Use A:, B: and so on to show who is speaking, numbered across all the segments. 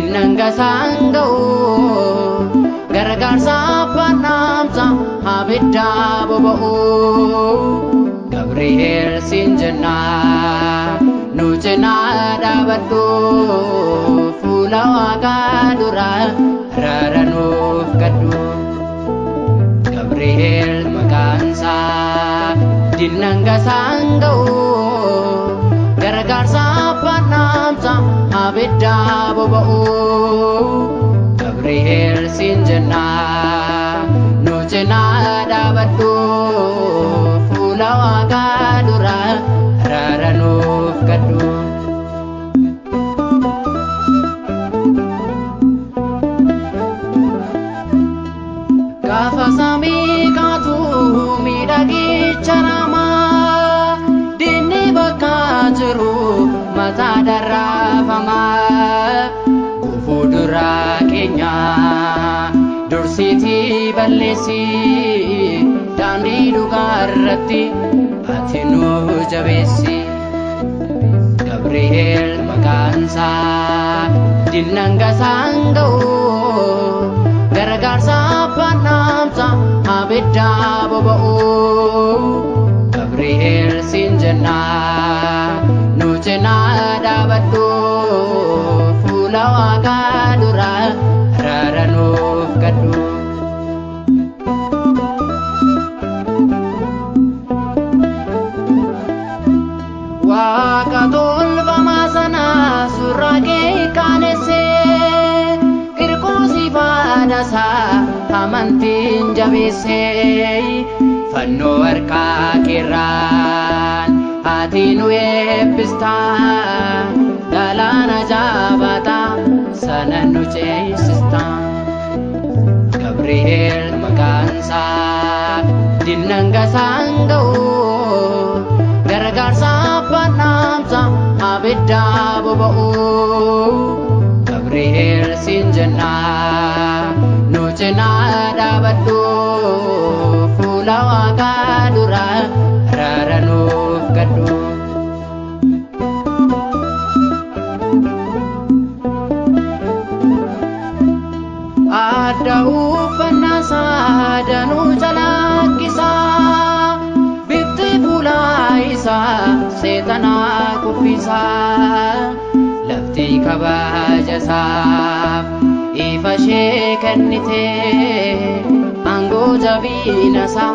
A: dinangasaan ga'u gargaarsaaf naamsa abidda boba'u Gabriel siin jennaa nu cinaa dhaabadhu fuula Waaqaa duraa araara nuuf kadhu Gabriel maqaansaa dinangasaan ga'u gargaarsaaf naamsa abidda boba'u Gabriel siin jennaa nu cinaa dhaabadhu fuula Waaqaa duraa araara nuuf kadhu Gaafa samii kaatu miidhagicha namaa dinni bakka jiru mataa darraafamaa gufuu duraa keenya dursiitii balleessi daandii dhugaa irratti ati nu jabeessi Gabriel maqaansaa dinangasaan ga'u gargaarsaaf naamsa abidda boba'u Gabriel siin jennaa nu cinaa dhaabadhu fuula Waaqaa duraa araara nuuf kadhu Waaqa tolfamaa sana surraa kee qaanessee qirqoosi faadasaa amantiin jabeessee fannoo harkaa keerraan ati nu eebbistaa galaana jabaataa sana nu ceesistaa Gabriel maqaansaa dinangasaan ga'u gargaarsaaf naamsa abidda boba'u Gabriel siin jennaa nu cinaa dhaabadhu fuula Waaqaa duraa araara nuuf kadhu Adda uffannaasaa danuu jalakkisaa bifti fuula isaa seetanaa kuffisaa lafti kabajasaaf ifa ishee kennitee aangoo jabiinasaa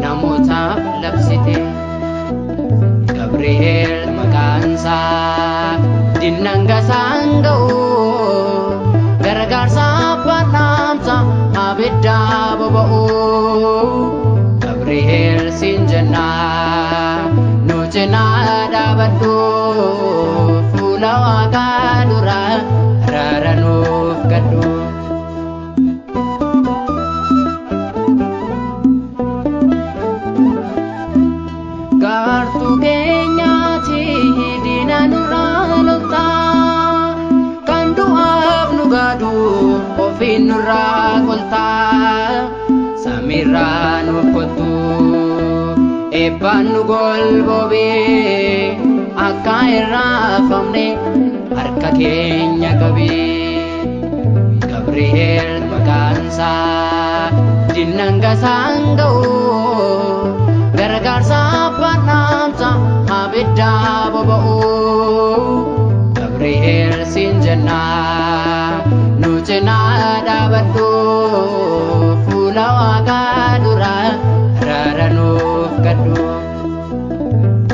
A: namootaaf labsite Gabriel maqaansaa dinangasaan ga'u gargaarsaaf naamsa abidda boba'u Gabriel siin jennaa nu cinaa dhaabadhu fuula Waaqaa duraa araara nuuf kadhu Gaartuu keenyaati diina nurraa loltaa kan du'aaf nu gaadu ofiin nurraa koltaa samiirraa nuuf kottu eebbaan nu golboobee akka irraafamne harka keenya qabee Gabriel maqaansaa dinangasaan ga'u gargaarsaaf naamsa abidda boba'u Gabriel siin jennaa nu cinaa dhaabadhu fuula Waaqaa duraa araara nuuf kadhu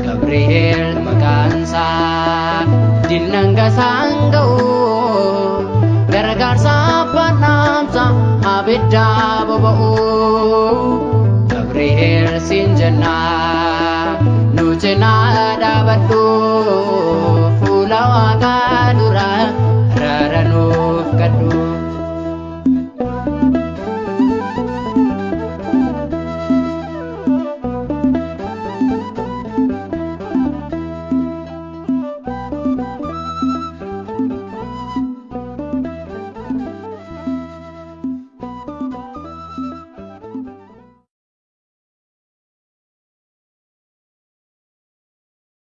A: Gabriel maqaansaa dinangasaan ga'u gargaarsaaf naamsa abidda boba'u Gabriel siin jennaa nu cinaa dhaabadhu